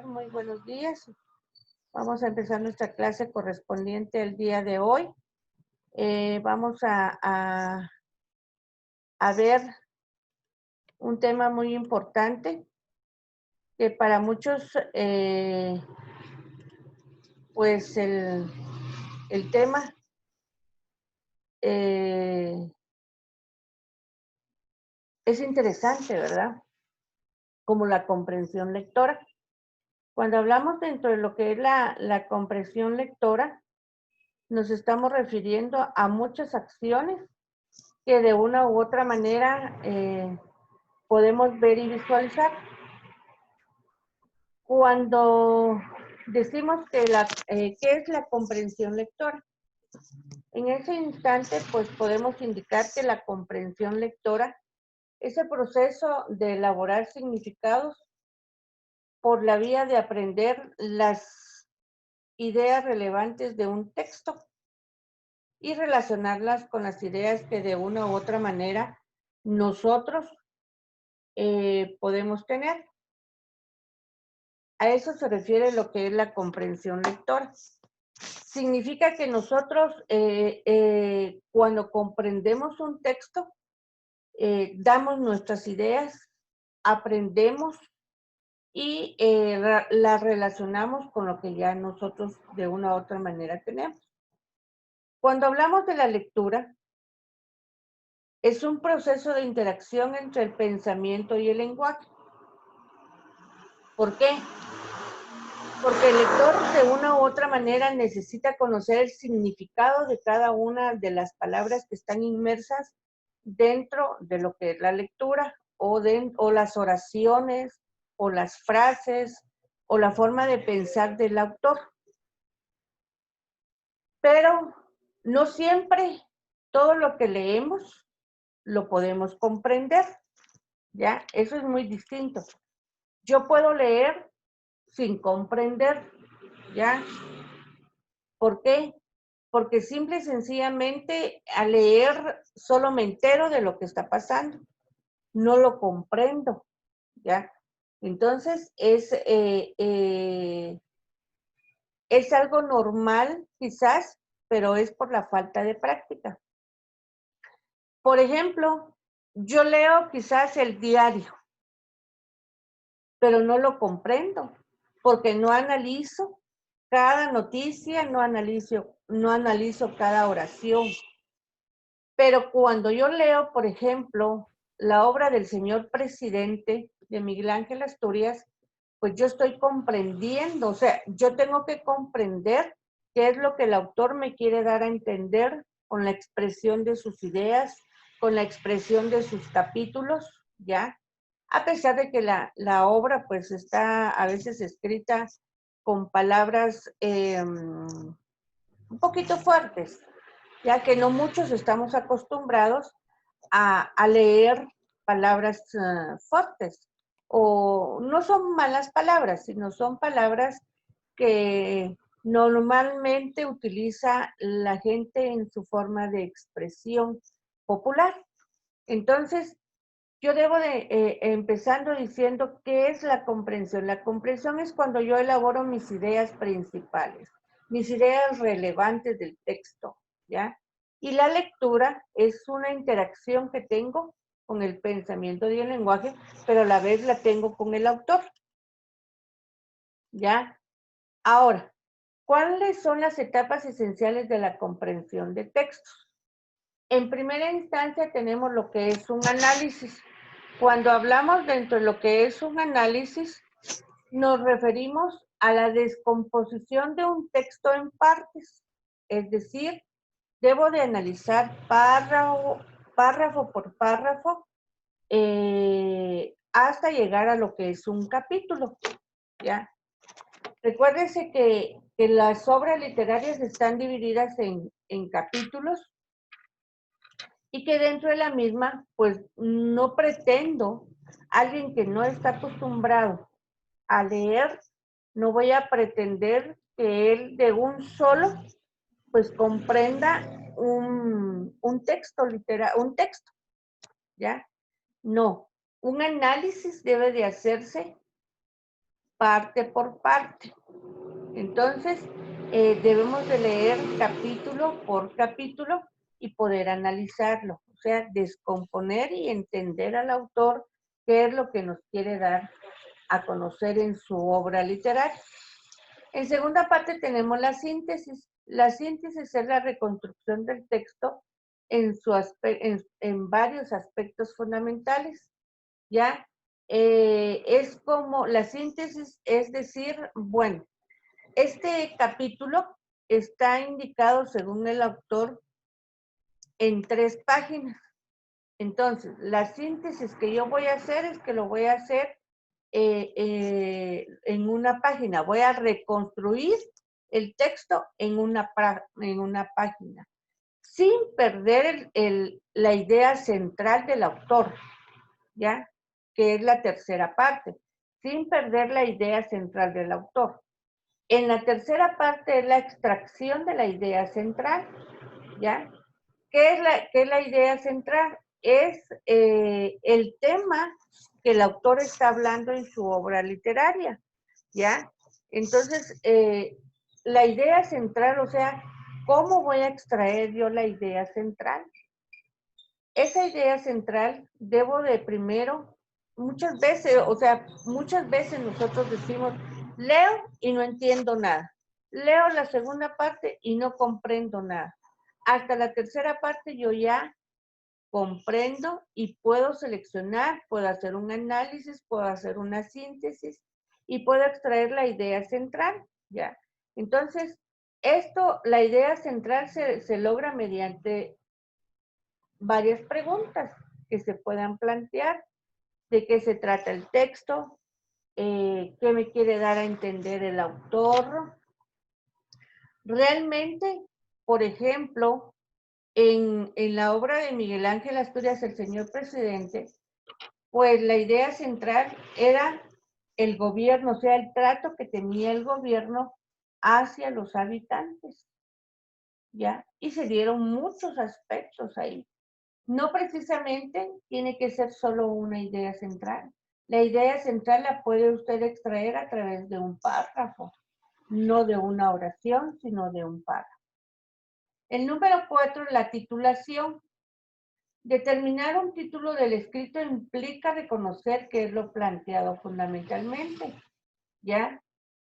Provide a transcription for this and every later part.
Muy buenos días. Vamos a empezar nuestra clase correspondiente el día de hoy. Vamos a ver un tema muy importante que para muchos, pues el tema es interesante, ¿verdad? Como la comprensión lectora. Cuando hablamos dentro de lo que es la comprensión lectora, nos estamos refiriendo a muchas acciones que de una u otra manera podemos ver y visualizar. Cuando decimos que ¿qué es la comprensión lectora? En ese instante, pues podemos indicar que la comprensión lectora es el proceso de elaborar significados por la vía de aprender las ideas relevantes de un texto y relacionarlas con las ideas que de una u otra manera nosotros podemos tener. A eso se refiere lo que es la comprensión lectora. Significa que nosotros cuando comprendemos un texto, damos nuestras ideas, aprendemos y las relacionamos con lo que ya nosotros de una u otra manera tenemos. Cuando hablamos de la lectura, es un proceso de interacción entre el pensamiento y el lenguaje. ¿Por qué? Porque el lector de una u otra manera necesita conocer el significado de cada una de las palabras que están inmersas dentro de lo que es la lectura o las oraciones o las frases o la forma de pensar del autor. Pero no siempre todo lo que leemos lo podemos comprender, ¿ya? Eso es muy distinto. Yo puedo leer sin comprender, ¿ya? ¿Por qué? Porque simple y sencillamente al leer solo me entero de lo que está pasando, no lo comprendo, ¿ya? Entonces es algo normal quizás, pero es por la falta de práctica. Por ejemplo, yo leo quizás el diario, pero no lo comprendo, porque no analizo cada noticia, no analizo cada oración. Pero cuando yo leo, por ejemplo, la obra del señor presidente de Miguel Ángel Asturias, pues yo estoy comprendiendo, o sea, yo tengo que comprender qué es lo que el autor me quiere dar a entender con la expresión de sus ideas, con la expresión de sus capítulos, ¿ya? A pesar de que la obra pues está a veces escrita con palabras un poquito fuertes, ya que no muchos estamos acostumbrados a leer palabras fuertes, o no son malas palabras, sino son palabras que normalmente utiliza la gente en su forma de expresión popular. Entonces, yo debo de, empezando diciendo, ¿qué es la comprensión? La comprensión es cuando yo elaboro mis ideas principales, mis ideas relevantes del texto, ¿ya? Y la lectura es una interacción que tengo con el pensamiento y el lenguaje, pero a la vez la tengo con el autor, ¿ya? Ahora, ¿cuáles son las etapas esenciales de la comprensión de textos? En primera instancia tenemos lo que es un análisis. Cuando hablamos dentro de lo que es un análisis, nos referimos a la descomposición de un texto en partes. Es decir, debo de analizar párrafo por párrafo hasta llegar a lo que es un capítulo, ¿ya? Recuérdese que las obras literarias están divididas en capítulos y que dentro de la misma, pues no pretendo, alguien que no está acostumbrado a leer, no voy a pretender que él de un solo, pues comprenda un texto literal, un texto, ¿ya? No, un análisis debe de hacerse parte por parte. Entonces, debemos de leer capítulo por capítulo y poder analizarlo, o sea, descomponer y entender al autor qué es lo que nos quiere dar a conocer en su obra literaria. En segunda parte tenemos la síntesis. La síntesis es la reconstrucción del texto en varios aspectos fundamentales, ¿ya? Es como la síntesis, es decir, bueno, este capítulo está indicado, según el autor, en 3 páginas. Entonces, la síntesis que yo voy a hacer es que lo voy a hacer en una página. Voy a reconstruir el texto en una página, sin perder la idea central del autor, ¿ya? Que es la tercera parte, sin perder la idea central del autor. En la tercera parte es la extracción de la idea central, ¿ya? ¿Qué es la idea central? Es el tema que el autor está hablando en su obra literaria, ¿ya? Entonces, la idea central, o sea, ¿cómo voy a extraer yo la idea central? Esa idea central debo de primero, muchas veces nosotros decimos, leo y no entiendo nada. Leo la segunda parte y no comprendo nada. Hasta la tercera parte yo ya comprendo y puedo seleccionar, puedo hacer un análisis, puedo hacer una síntesis y puedo extraer la idea central, ¿ya? Entonces, la idea central se logra mediante varias preguntas que se puedan plantear. ¿De qué se trata el texto? ¿Qué me quiere dar a entender el autor? Realmente, por ejemplo, en la obra de Miguel Ángel Asturias, El Señor Presidente, pues la idea central era el gobierno, o sea, el trato que tenía el gobierno hacia los habitantes, ¿ya? Y se dieron muchos aspectos ahí. No precisamente tiene que ser solo una idea central. La idea central la puede usted extraer a través de un párrafo, no de una oración, sino de un párrafo. El número 4, la titulación. Determinar un título del escrito implica reconocer qué es lo planteado fundamentalmente, ¿ya?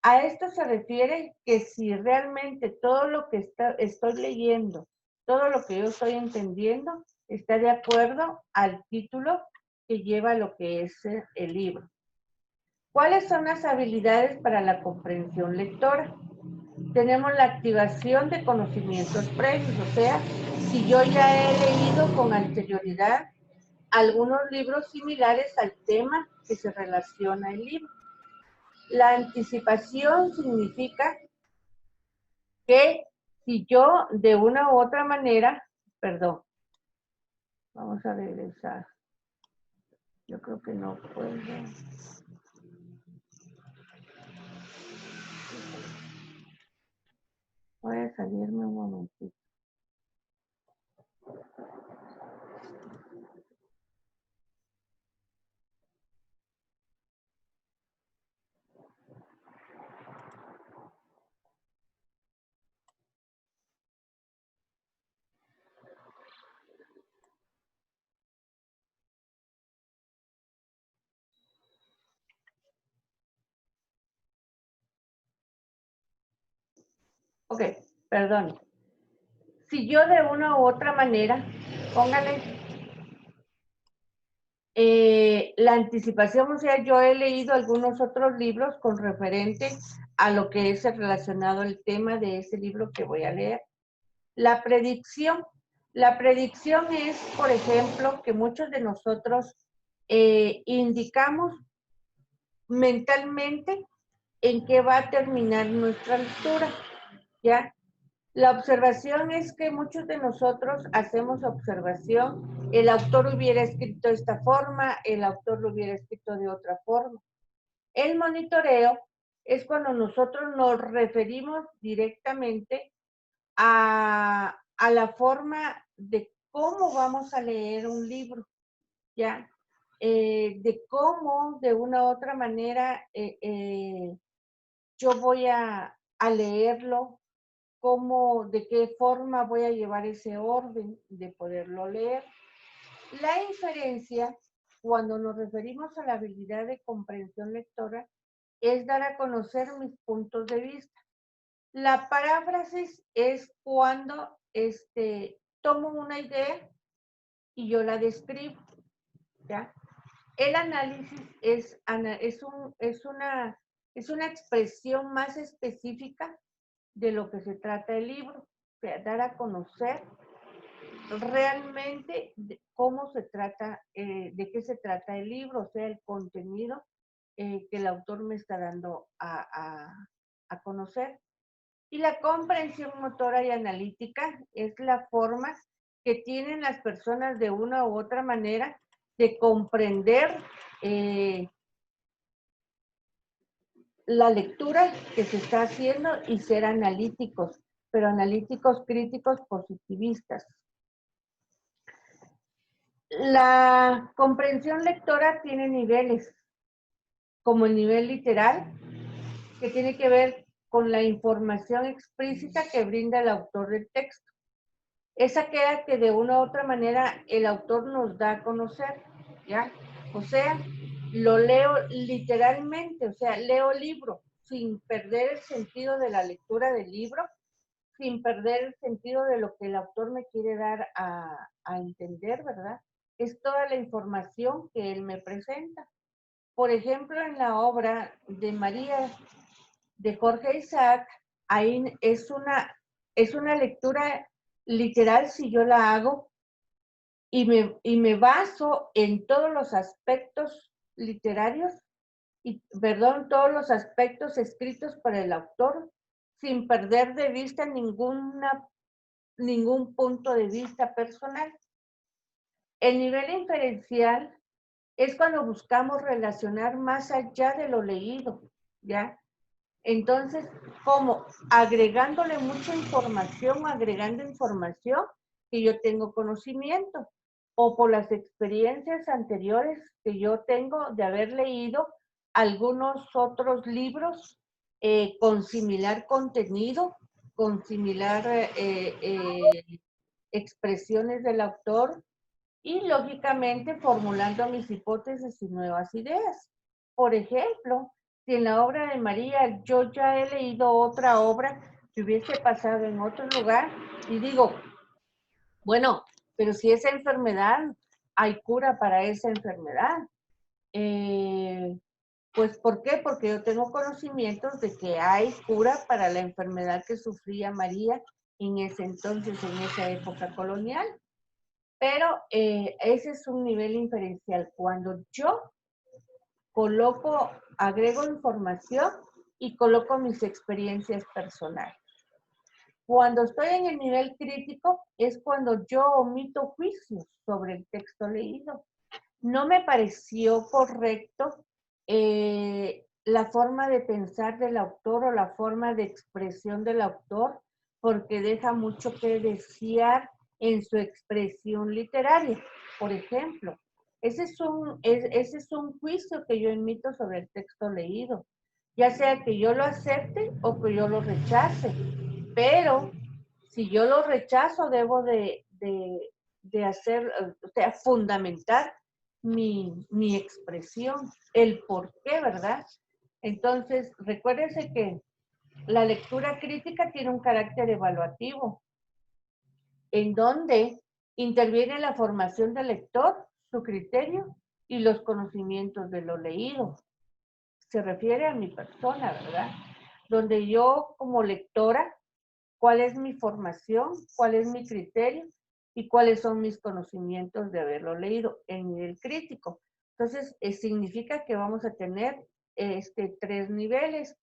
A esto se refiere que si realmente todo lo que estoy leyendo, todo lo que yo estoy entendiendo, está de acuerdo al título que lleva lo que es el libro. ¿Cuáles son las habilidades para la comprensión lectora? Tenemos la activación de conocimientos previos, o sea, si yo ya he leído con anterioridad algunos libros similares al tema que se relaciona el libro. La anticipación significa que si yo de una u otra manera, perdón, vamos a regresar. Yo creo que no puedo. Voy a salirme un momentito. Ok, perdón. Si yo de una u otra manera, póngale la anticipación, o sea, yo he leído algunos otros libros con referente a lo que es relacionado al tema de ese libro que voy a leer. La predicción. La predicción es, por ejemplo, que muchos de nosotros indicamos mentalmente en qué va a terminar nuestra lectura, ¿ya? La observación es que muchos de nosotros hacemos observación. El autor hubiera escrito de esta forma, el autor lo hubiera escrito de otra forma. El monitoreo es cuando nosotros nos referimos directamente a la forma de cómo vamos a leer un libro, ¿ya? de cómo de una u otra manera yo voy a leerlo, cómo, de qué forma voy a llevar ese orden de poderlo leer. La inferencia, cuando nos referimos a la habilidad de comprensión lectora, es dar a conocer mis puntos de vista. La paráfrasis es cuando tomo una idea y yo la describo, ¿ya? El análisis es una expresión más específica de lo que se trata el libro, o sea, dar a conocer realmente cómo se trata, de qué se trata el libro, o sea, el contenido que el autor me está dando a conocer. Y la comprensión motora y analítica es la forma que tienen las personas de una u otra manera de comprender la lectura que se está haciendo y ser analíticos, pero analíticos críticos positivistas. La comprensión lectora tiene niveles, como el nivel literal, que tiene que ver con la información explícita que brinda el autor del texto. Es aquella que de una u otra manera el autor nos da a conocer, ¿ya? O sea, lo leo literalmente, o sea, leo libro sin perder el sentido de la lectura del libro, sin perder el sentido de lo que el autor me quiere dar a entender, ¿verdad? Es toda la información que él me presenta. Por ejemplo, en la obra de María de Jorge Isaac, ahí es una lectura literal si yo la hago y me baso en todos los aspectos literarios, todos los aspectos escritos por el autor, sin perder de vista ningún punto de vista personal. El nivel inferencial es cuando buscamos relacionar más allá de lo leído, ¿ya? Entonces, como agregándole mucha información, agregando información que yo tengo conocimiento, o por las experiencias anteriores que yo tengo de haber leído algunos otros libros con similar contenido, con similar expresiones del autor, y lógicamente formulando mis hipótesis y nuevas ideas. Por ejemplo, si en la obra de María yo ya he leído otra obra que hubiese pasado en otro lugar y digo, bueno, pero si esa enfermedad, hay cura para esa enfermedad. Pues, ¿por qué? Porque yo tengo conocimientos de que hay cura para la enfermedad que sufría María en ese entonces, en esa época colonial. Pero ese es un nivel inferencial. Cuando yo agrego información y coloco mis experiencias personales. Cuando estoy en el nivel crítico es cuando yo omito juicios sobre el texto leído. No me pareció correcto la forma de pensar del autor o la forma de expresión del autor, porque deja mucho que desear en su expresión literaria. Por ejemplo, ese es un juicio que yo emito sobre el texto leído, ya sea que yo lo acepte o que yo lo rechace. Pero si yo lo rechazo, debo de hacer, o sea, fundamentar mi expresión, el por qué, ¿verdad? Entonces, recuérdense que la lectura crítica tiene un carácter evaluativo, en donde interviene la formación del lector, su criterio y los conocimientos de lo leído. Se refiere a mi persona, ¿verdad? Donde yo como lectora, ¿cuál es mi formación? ¿Cuál es mi criterio? ¿Y cuáles son mis conocimientos de haberlo leído en nivel crítico? Entonces, significa que vamos a tener 3 niveles.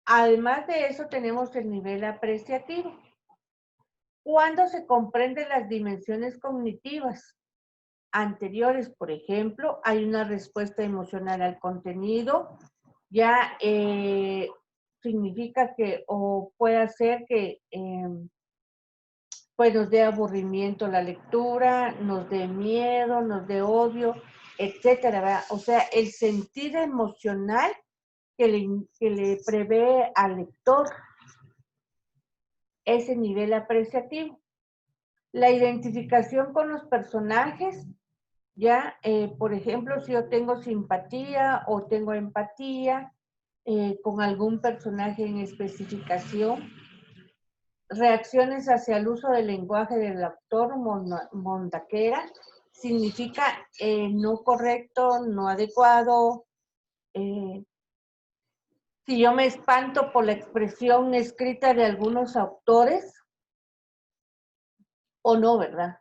Además de eso, tenemos el nivel apreciativo. Cuando se comprenden las dimensiones cognitivas anteriores, por ejemplo, hay una respuesta emocional al contenido, ya significa que, o puede ser que pues nos dé aburrimiento la lectura, nos dé miedo, nos dé odio, etcétera, ¿verdad? O sea, el sentir emocional que le prevé al lector ese nivel apreciativo. La identificación con los personajes, ya, por ejemplo, si yo tengo simpatía o tengo empatía con algún personaje en especificación, reacciones hacia el uso del lenguaje del autor Mondaquera, significa no correcto, no adecuado. Si yo me espanto por la expresión escrita de algunos autores, o no, ¿verdad?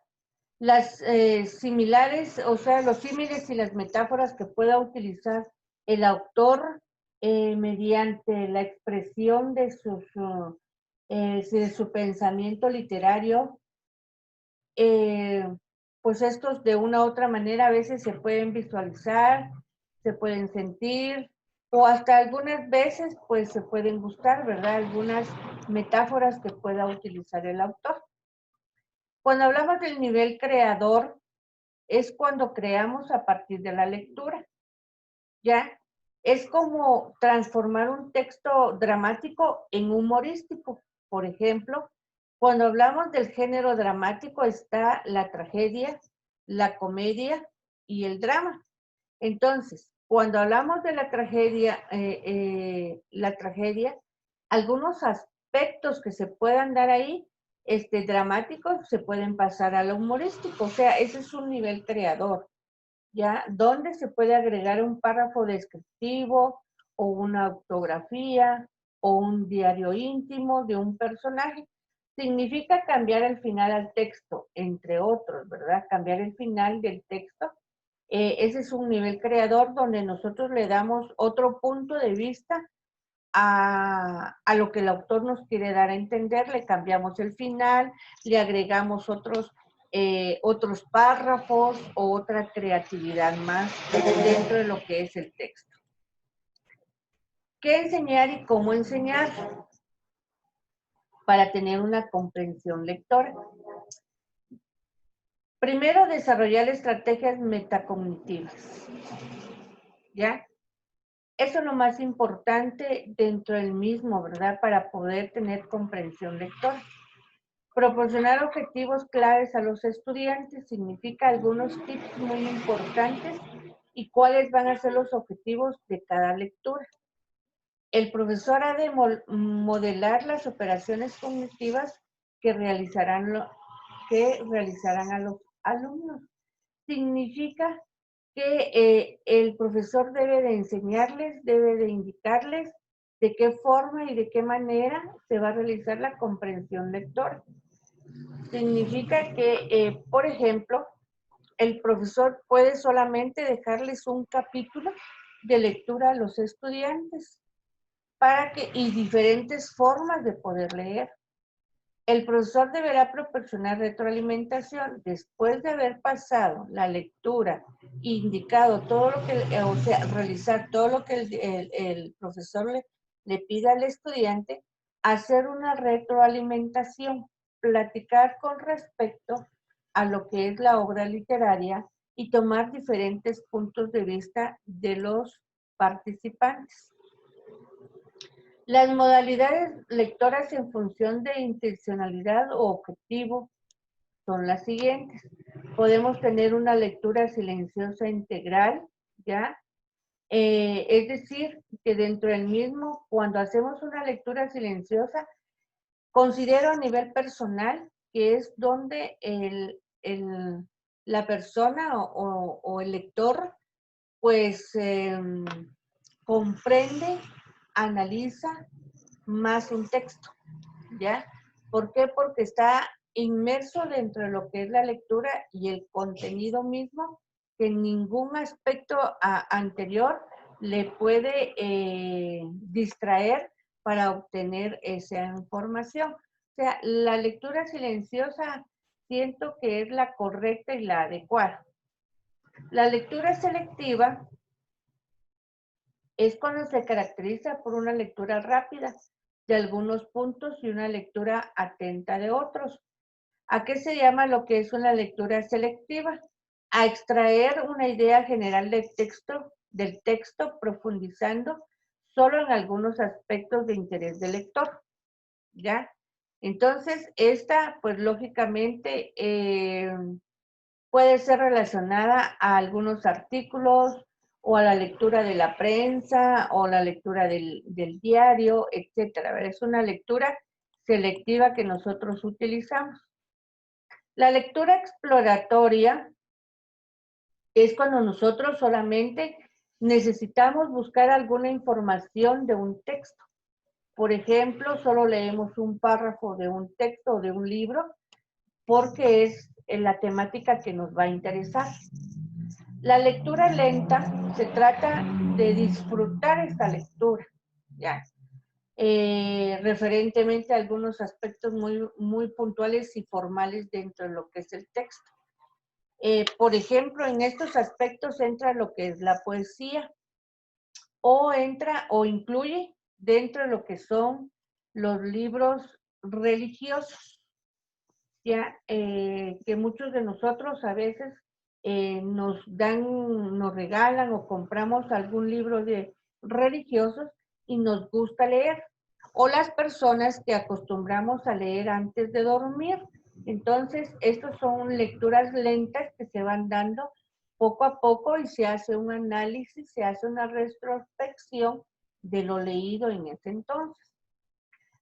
Las similares, o sea, los símiles y las metáforas que pueda utilizar el autor mediante la expresión de su pensamiento literario, pues estos de una u otra manera a veces se pueden visualizar, se pueden sentir, o hasta algunas veces pues se pueden gustar, ¿verdad? Algunas metáforas que pueda utilizar el autor. Cuando hablamos del nivel creador, es cuando creamos a partir de la lectura, ¿ya? Es como transformar un texto dramático en humorístico. Por ejemplo, cuando hablamos del género dramático está la tragedia, la comedia y el drama. Entonces, cuando hablamos de la tragedia, algunos aspectos que se puedan dar ahí, dramáticos, se pueden pasar a lo humorístico. O sea, ese es un nivel creador, ¿ya? Donde se puede agregar un párrafo descriptivo o una autografía o un diario íntimo de un personaje. Significa cambiar el final al texto, entre otros, ¿verdad? Cambiar el final del texto. Ese es un nivel creador donde nosotros le damos otro punto de vista a lo que el autor nos quiere dar a entender, le cambiamos el final, le agregamos otros párrafos o otra creatividad más dentro de lo que es el texto. ¿Qué enseñar y cómo enseñar para tener una comprensión lectora? Primero, desarrollar estrategias metacognitivas, ¿ya? Eso es lo más importante dentro del mismo, ¿verdad? Para poder tener comprensión lectora. Proporcionar objetivos claves a los estudiantes significa algunos tips muy importantes y cuáles van a ser los objetivos de cada lectura. El profesor ha de modelar las operaciones cognitivas que realizarán a los alumnos. Significa que el profesor debe de enseñarles, debe de indicarles de qué forma y de qué manera se va a realizar la comprensión lectora. Significa que, por ejemplo, el profesor puede solamente dejarles un capítulo de lectura a los estudiantes y diferentes formas de poder leer. El profesor deberá proporcionar retroalimentación después de haber pasado la lectura, indicado todo lo que, o sea, realizar todo lo que el profesor le pida al estudiante, hacer una retroalimentación, platicar con respecto a lo que es la obra literaria y tomar diferentes puntos de vista de los participantes. Las modalidades lectoras en función de intencionalidad o objetivo son las siguientes. Podemos tener una lectura silenciosa integral, ¿ya? Es decir, que dentro del mismo, cuando hacemos una lectura silenciosa, considero a nivel personal que es donde la persona o el lector, pues, comprende, analiza más un texto, ¿ya? ¿Por qué? Porque está inmerso dentro de lo que es la lectura y el contenido mismo, que en ningún aspecto anterior le puede distraer para obtener esa información. O sea, la lectura silenciosa siento que es la correcta y la adecuada. La lectura selectiva es cuando se caracteriza por una lectura rápida de algunos puntos y una lectura atenta de otros. ¿A qué se llama lo que es una lectura selectiva? a extraer una idea general del texto, profundizando solo en algunos aspectos de interés del lector, ¿ya? Entonces, esta, pues lógicamente, puede ser relacionada a algunos artículos o a la lectura de la prensa o la lectura del diario, etcétera. Es una lectura selectiva que nosotros utilizamos. La lectura exploratoria es cuando nosotros solamente necesitamos buscar alguna información de un texto. Por ejemplo, solo leemos un párrafo de un texto o de un libro porque es la temática que nos va a interesar. La lectura lenta se trata de disfrutar esta lectura, ¿ya? Referentemente a algunos aspectos muy puntuales y formales dentro de lo que es el texto. Por ejemplo, en estos aspectos entra lo que es la poesía o entra o incluye dentro de lo que son los libros religiosos, ya que muchos de nosotros a veces nos regalan o compramos algún libro de religiosos y nos gusta leer, o las personas que acostumbramos a leer antes de dormir. Entonces, estas son lecturas lentas que se van dando poco a poco y se hace un análisis, se hace una retrospección de lo leído en ese entonces.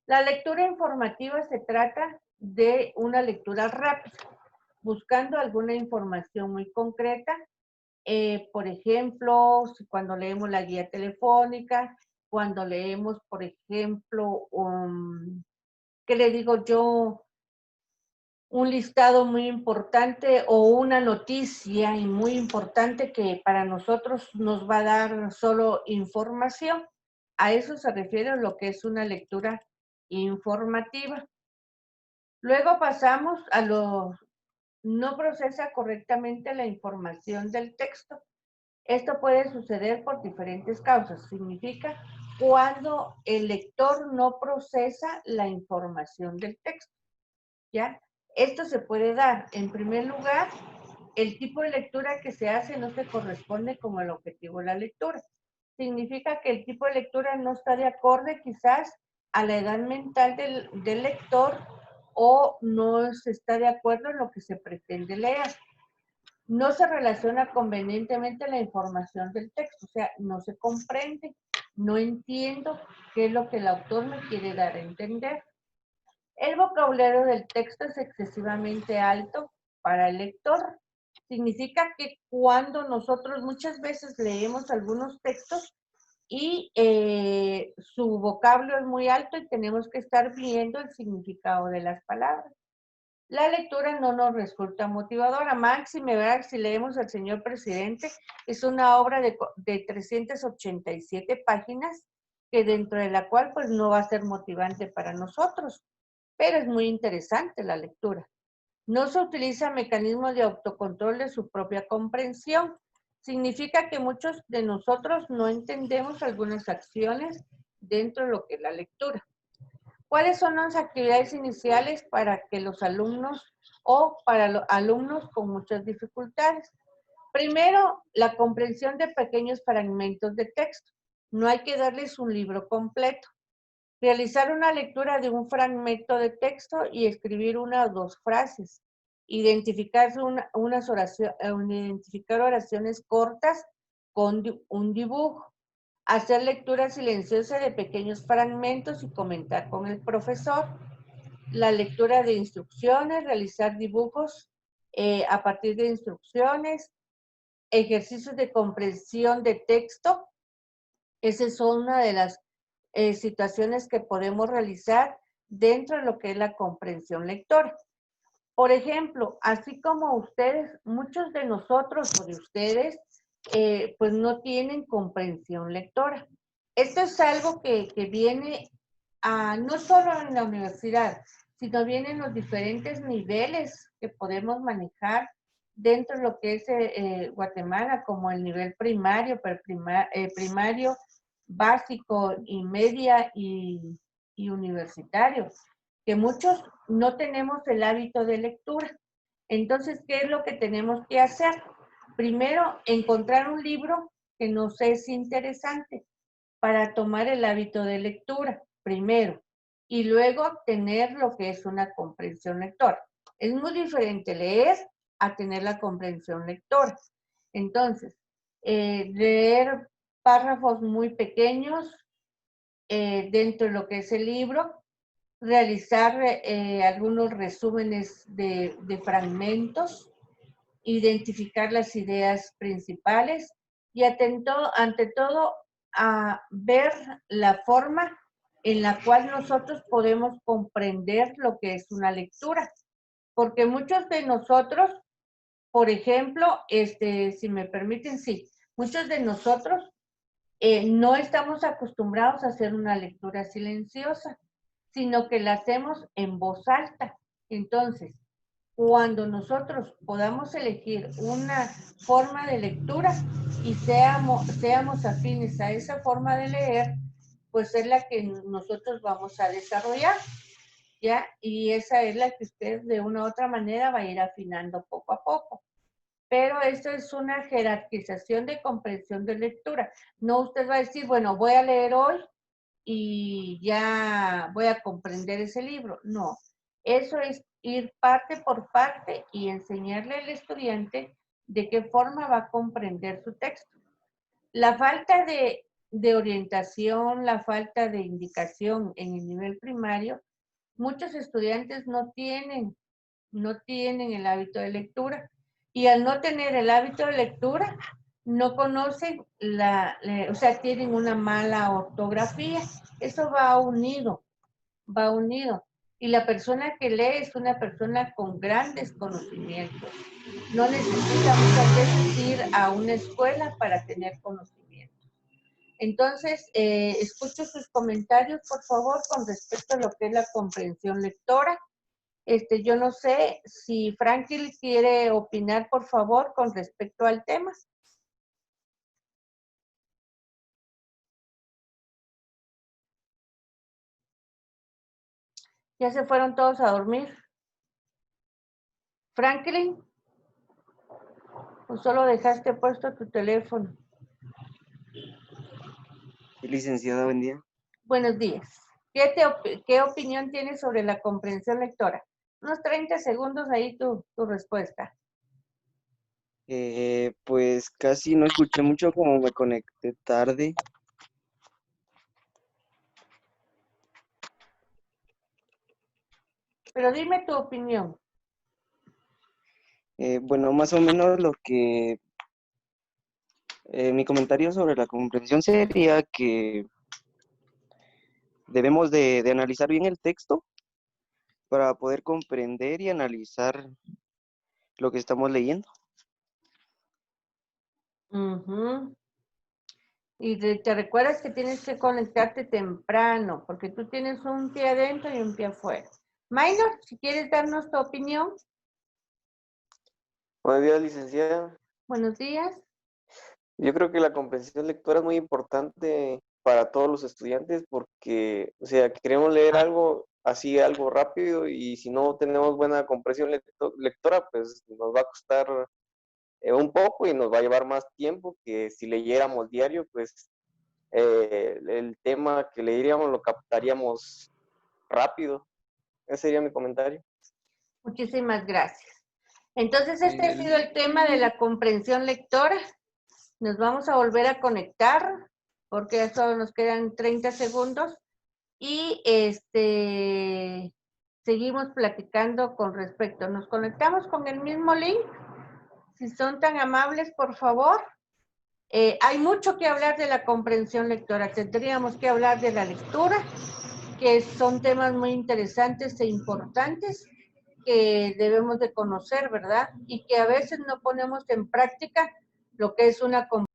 La lectura informativa se trata de una lectura rápida, buscando alguna información muy concreta. Por ejemplo, cuando leemos la guía telefónica, cuando leemos, por ejemplo, ¿qué le digo yo? Un listado muy importante o una noticia muy importante que para nosotros nos va a dar solo información. A eso se refiere lo que es una lectura informativa. Luego pasamos a lo no procesa correctamente la información del texto. Esto puede suceder por diferentes causas. Significa cuando el lector no procesa la información del texto, ¿ya? Esto se puede dar, en primer lugar, el tipo de lectura que se hace no se corresponde con el objetivo de la lectura. Significa que el tipo de lectura no está de acorde quizás a la edad mental del lector o no se está de acuerdo en lo que se pretende leer. No se relaciona convenientemente la información del texto, o sea, no se comprende, no entiendo qué es lo que el autor me quiere dar a entender. El vocabulario del texto es excesivamente alto para el lector. Significa que cuando nosotros muchas veces leemos algunos textos y su vocablo es muy alto y tenemos que estar viendo el significado de las palabras. La lectura no nos resulta motivadora. Máxime, ¿verdad? Si leemos El Señor Presidente, es una obra de 387 páginas que dentro de la cual pues no va a ser motivante para nosotros, pero es muy interesante la lectura. No se utiliza mecanismos de autocontrol de su propia comprensión. Significa que muchos de nosotros no entendemos algunas acciones dentro de lo que es la lectura. ¿Cuáles son las actividades iniciales para que los alumnos o para los alumnos con muchas dificultades? Primero, la comprensión de pequeños fragmentos de texto. No hay que darles un libro completo. Realizar una lectura de un fragmento de texto y escribir una o dos frases. Identificar oraciones cortas con un dibujo. Hacer lectura silenciosa de pequeños fragmentos y comentar con el profesor. La lectura de instrucciones, realizar dibujos a partir de instrucciones, ejercicios de comprensión de texto. Esas son una de las situaciones que podemos realizar dentro de lo que es la comprensión lectora. Por ejemplo, así como ustedes, muchos de nosotros o de ustedes, pues no tienen comprensión lectora. Esto es algo que viene no solo en la universidad, sino viene en los diferentes niveles que podemos manejar dentro de lo que es Guatemala, como el nivel primario, primario, básico y media y universitario, que muchos no tenemos el hábito de lectura. Entonces, ¿qué es lo que tenemos que hacer? primero encontrar un libro que nos es interesante para tomar el hábito de lectura, primero, y luego tener lo que es una comprensión lectora. Es muy diferente leer a tener la comprensión lectora. Entonces, leer párrafos muy pequeños dentro de lo que es el libro, realizar algunos resúmenes de fragmentos, identificar las ideas principales y ante todo a ver la forma en la cual nosotros podemos comprender lo que es una lectura. Porque muchos de nosotros, por ejemplo, si me permiten, sí, muchos de nosotros no estamos acostumbrados a hacer una lectura silenciosa, sino que la hacemos en voz alta. Entonces, cuando nosotros podamos elegir una forma de lectura y seamos afines a esa forma de leer, pues es la que nosotros vamos a desarrollar, ¿ya? Y esa es la que usted de una u otra manera va a ir afinando poco a poco. Pero esto es una jerarquización de comprensión de lectura. No usted va a decir, bueno, voy a leer hoy y ya voy a comprender ese libro. No, eso es ir parte por parte y enseñarle al estudiante de qué forma va a comprender su texto. La falta de orientación, la falta de indicación en el nivel primario, muchos estudiantes no tienen el hábito de lectura. Y al no tener el hábito de lectura, no conocen o sea, tienen una mala ortografía. Eso va unido. Y la persona que lee es una persona con grandes conocimientos. No necesita muchas veces ir a una escuela para tener conocimientos. Entonces, escucho sus comentarios, por favor, con respecto a lo que es la comprensión lectora. Yo no sé si Franklin quiere opinar, por favor, con respecto al tema. ¿Ya se fueron todos a dormir? Franklin, ¿o solo dejaste puesto tu teléfono? Licenciada, buen día. Buenos días. ¿Qué opinión tienes sobre la comprensión lectora? Unos 30 segundos ahí tu respuesta. Pues casi no escuché mucho, como me conecté tarde. Pero dime tu opinión. Bueno, más o menos lo que mi comentario sobre la comprensión sería que debemos de analizar bien el texto para poder comprender y analizar lo que estamos leyendo. Uh-huh. Y te recuerdas que tienes que conectarte temprano, porque tú tienes un pie adentro y un pie afuera. Minor, si quieres darnos tu opinión. Buenos días, licenciada. Buenos días. Yo creo que la comprensión lectora es muy importante para todos los estudiantes porque, o sea, queremos leer algo así, algo rápido, y si no tenemos buena comprensión lectora, pues nos va a costar un poco y nos va a llevar más tiempo que si leyéramos diario, pues el tema que leeríamos lo captaríamos rápido. Ese sería mi comentario. Muchísimas gracias. Entonces, este ha sido el tema de la comprensión lectora. Nos vamos a volver a conectar porque ya solo nos quedan 30 segundos y seguimos platicando con respecto. Nos conectamos con el mismo link. Si son tan amables, por favor. Hay mucho que hablar de la comprensión lectora. Tendríamos que hablar de la lectura, que son temas muy interesantes e importantes que debemos de conocer, ¿verdad? Y que a veces no ponemos en práctica lo que es una comprensión.